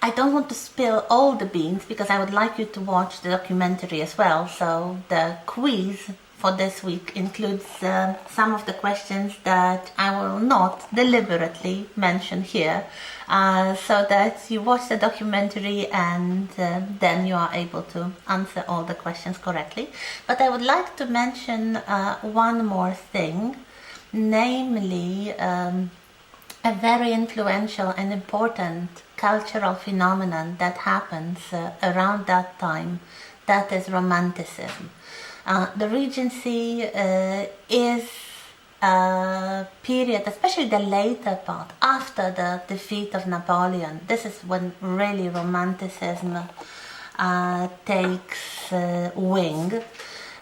I don't want to spill all the beans because I would like you to watch the documentary as well. So the quiz for this week includes some of the questions that I will not deliberately mention here, so that you watch the documentary and then you are able to answer all the questions correctly. But I would like to mention one more thing, namely a very influential and important cultural phenomenon that happens around that time, that is Romanticism. The Regency is a period, especially the later part, after the defeat of Napoleon. This is when really Romanticism takes wing.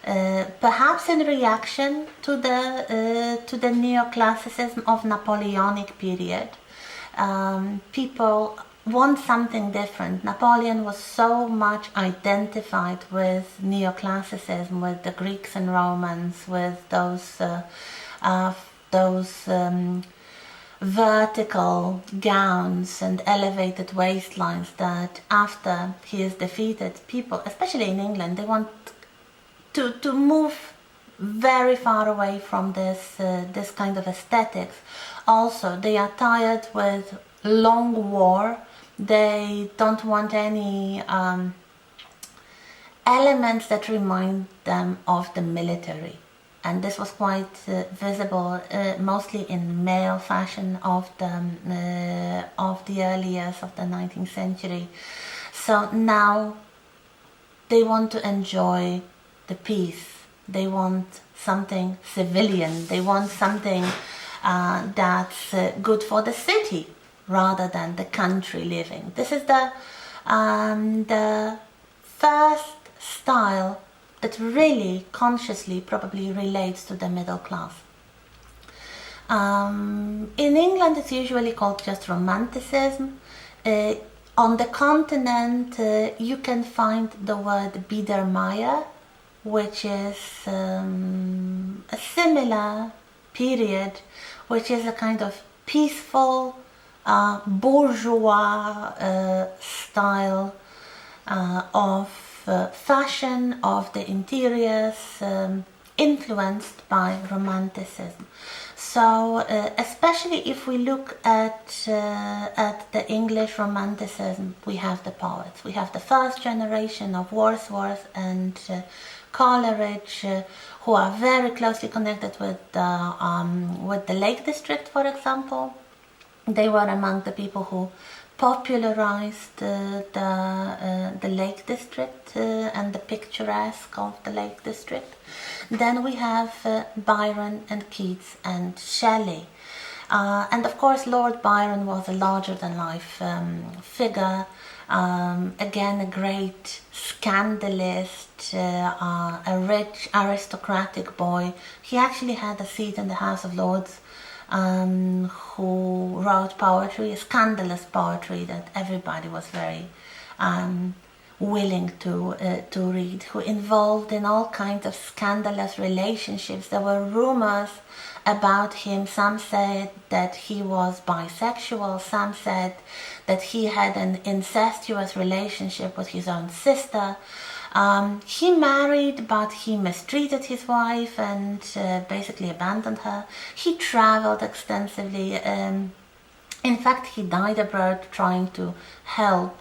Perhaps in reaction to the neoclassicism of Napoleonic period. People want something different. Napoleon was so much identified with neoclassicism, with the Greeks and Romans, with those vertical gowns and elevated waistlines, that after he is defeated, people, especially in England, they want to move very far away from this kind of aesthetics. Also, they are tired with long war. They don't want any elements that remind them of the military. And this was quite visible, mostly in male fashion of the early years of the 19th century. So now they want to enjoy the peace. They want something civilian. They want something that's good for the city rather than the country living. This is the first style that really consciously probably relates to the middle class. In England it's usually called just Romanticism. On the continent you can find the word Biedermeier, which is a similar period, which is a kind of peaceful bourgeois style of fashion, of the interiors, influenced by Romanticism. So especially if we look at the English Romanticism, we have the poets. We have the first generation of Wordsworth and Coleridge, who are very closely connected with the Lake District, for example. They were among the people who popularized the Lake District and the picturesque of the Lake District. Then we have Byron and Keats and Shelley. And of course Lord Byron was a larger-than-life figure, again a great scandalist, a rich aristocratic boy. He actually had a seat in the House of Lords, who wrote poetry, scandalous poetry that everybody was very willing to read, who involved in all kinds of scandalous relationships. There were rumors about him. Some said that he was bisexual, some said that he had an incestuous relationship with his own sister. He married, but he mistreated his wife and basically abandoned her. He traveled extensively. In fact, he died abroad trying to help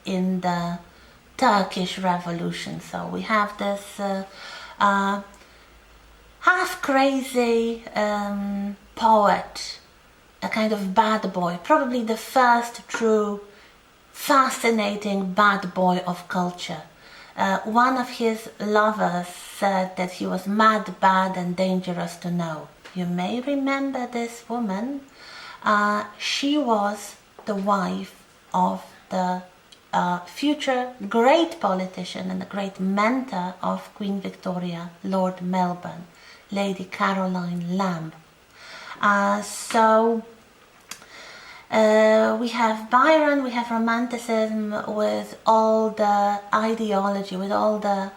in the Turkish Revolution. So we have this half-crazy poet, a kind of bad boy, probably the first true fascinating bad boy of culture. One of his lovers said that he was mad, bad and dangerous to know. You may remember this woman. She was the wife of the future great politician and the great mentor of Queen Victoria, Lord Melbourne, Lady Caroline Lamb. We have Byron, we have Romanticism with all the ideology, with all the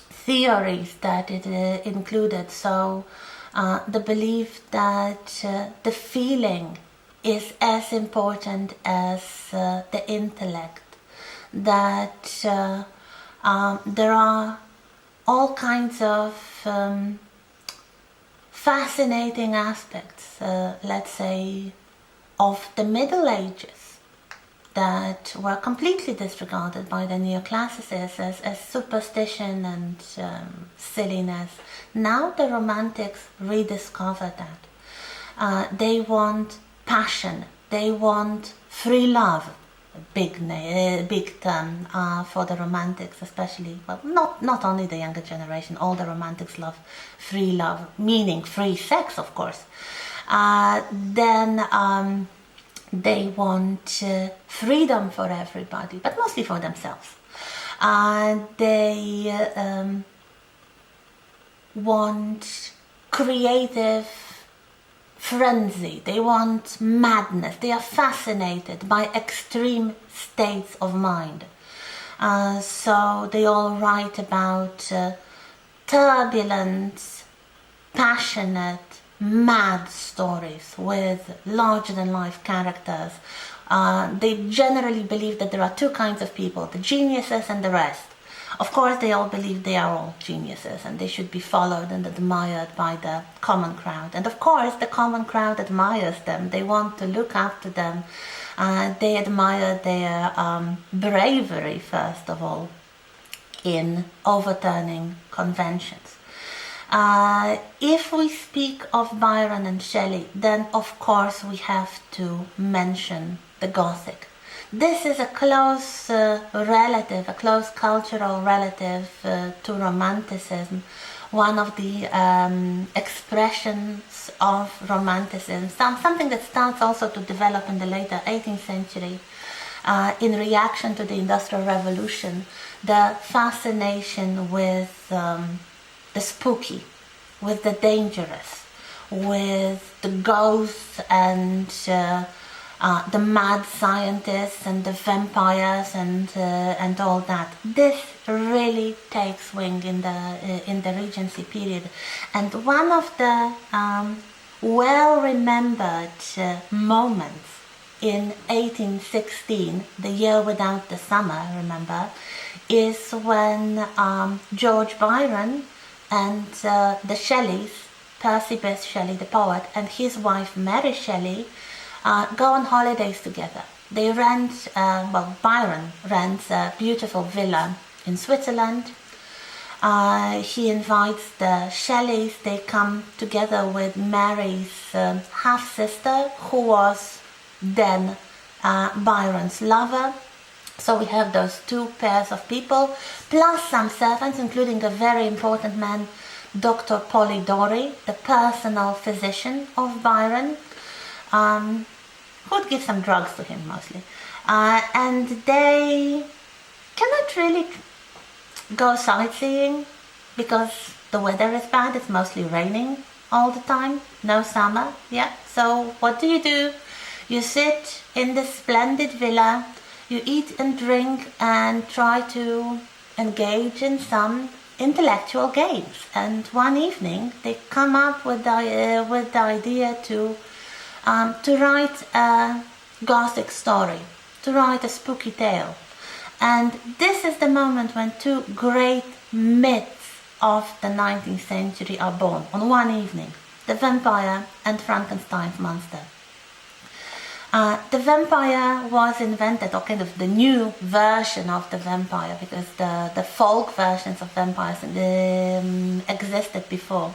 theories that it included. So the belief that the feeling is as important as the intellect. That there are all kinds of fascinating aspects, let's say, of the Middle Ages that were completely disregarded by the neoclassicists as superstition and silliness. Now the Romantics rediscover that. They want passion, they want free love, big term for the Romantics, especially. Well, not only the younger generation, all the Romantics love free love, meaning free sex, of course. Then they want freedom for everybody, but mostly for themselves. They want creative frenzy, they want madness, they are fascinated by extreme states of mind. So they all write about turbulent, passionate, mad stories with larger-than-life characters. They generally believe that there are two kinds of people, the geniuses and the rest. Of course, they all believe they are all geniuses and they should be followed and admired by the common crowd. And of course, the common crowd admires them. They want to look up to them. They admire their bravery, first of all, in overturning conventions. If we speak of Byron and Shelley, then of course we have to mention the Gothic. This is a close relative, a close cultural relative to Romanticism. One of the expressions of Romanticism, something that starts also to develop in the later 18th century in reaction to the Industrial Revolution, the fascination with the spooky, with the dangerous, with the ghosts and the mad scientists and the vampires and all that. This really takes wing in the Regency period, and one of the well-remembered moments in 1816, the year without the summer, remember, is when George Byron and the Shelleys, Percy Bysshe Shelley, the poet, and his wife Mary Shelley go on holidays together. They rent, Byron rents a beautiful villa in Switzerland. He invites the Shelleys. They come together with Mary's half-sister, who was then Byron's lover. So we have those two pairs of people, plus some servants, including a very important man, Dr. Polidori, the personal physician of Byron, who'd give some drugs to him mostly. And they cannot really go sightseeing because the weather is bad. It's mostly raining all the time, no summer. Yeah. So what do? You sit in this splendid villa, you eat and drink and try to engage in some intellectual games. And one evening they come up with the idea to write a Gothic story, to write a spooky tale. And this is the moment when two great myths of the 19th century are born on one evening: the vampire and Frankenstein's monster. The vampire was invented, or kind of the new version of the vampire, because the folk versions of vampires existed before,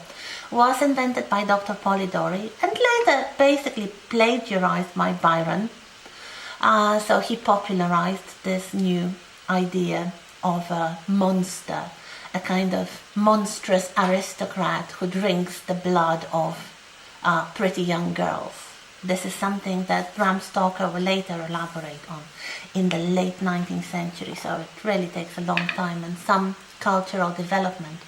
was invented by Dr. Polidori and later basically plagiarized by Byron. So he popularized this new idea of a monster, a kind of monstrous aristocrat who drinks the blood of pretty young girls. This is something that Bram Stoker will later elaborate on in the late 19th century, so it really takes a long time and some cultural development.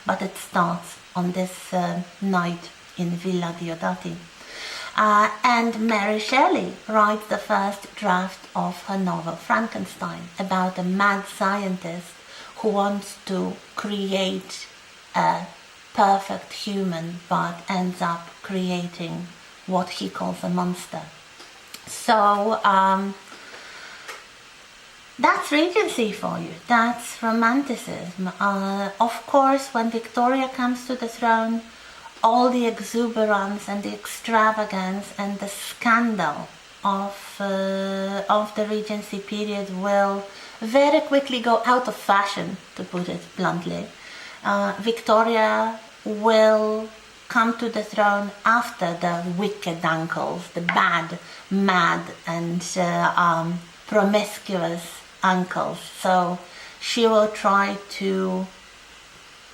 But it starts on this night in Villa Diodati. And Mary Shelley writes the first draft of her novel Frankenstein, about a mad scientist who wants to create a perfect human but ends up creating what he calls a monster. So that's Regency for you. That's Romanticism. Of course, when Victoria comes to the throne, all the exuberance and the extravagance and the scandal of the Regency period will very quickly go out of fashion, to put it bluntly. Victoria will come to the throne after the wicked uncles, the bad, mad and promiscuous uncles. So she will try to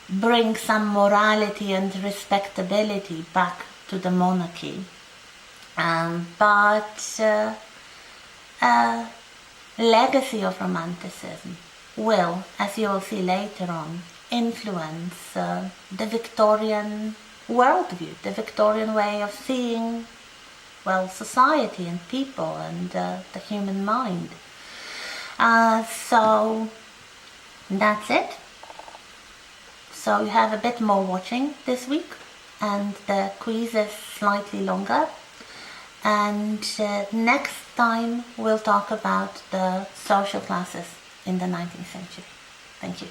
bring some morality and respectability back to the monarchy. But legacy of Romanticism will, as you will see later on, influence the Victorian worldview, the Victorian way of seeing, well, society and people and the human mind. So that's it. So you have a bit more watching this week, and the quiz is slightly longer. And next time we'll talk about the social classes in the 19th century. Thank you.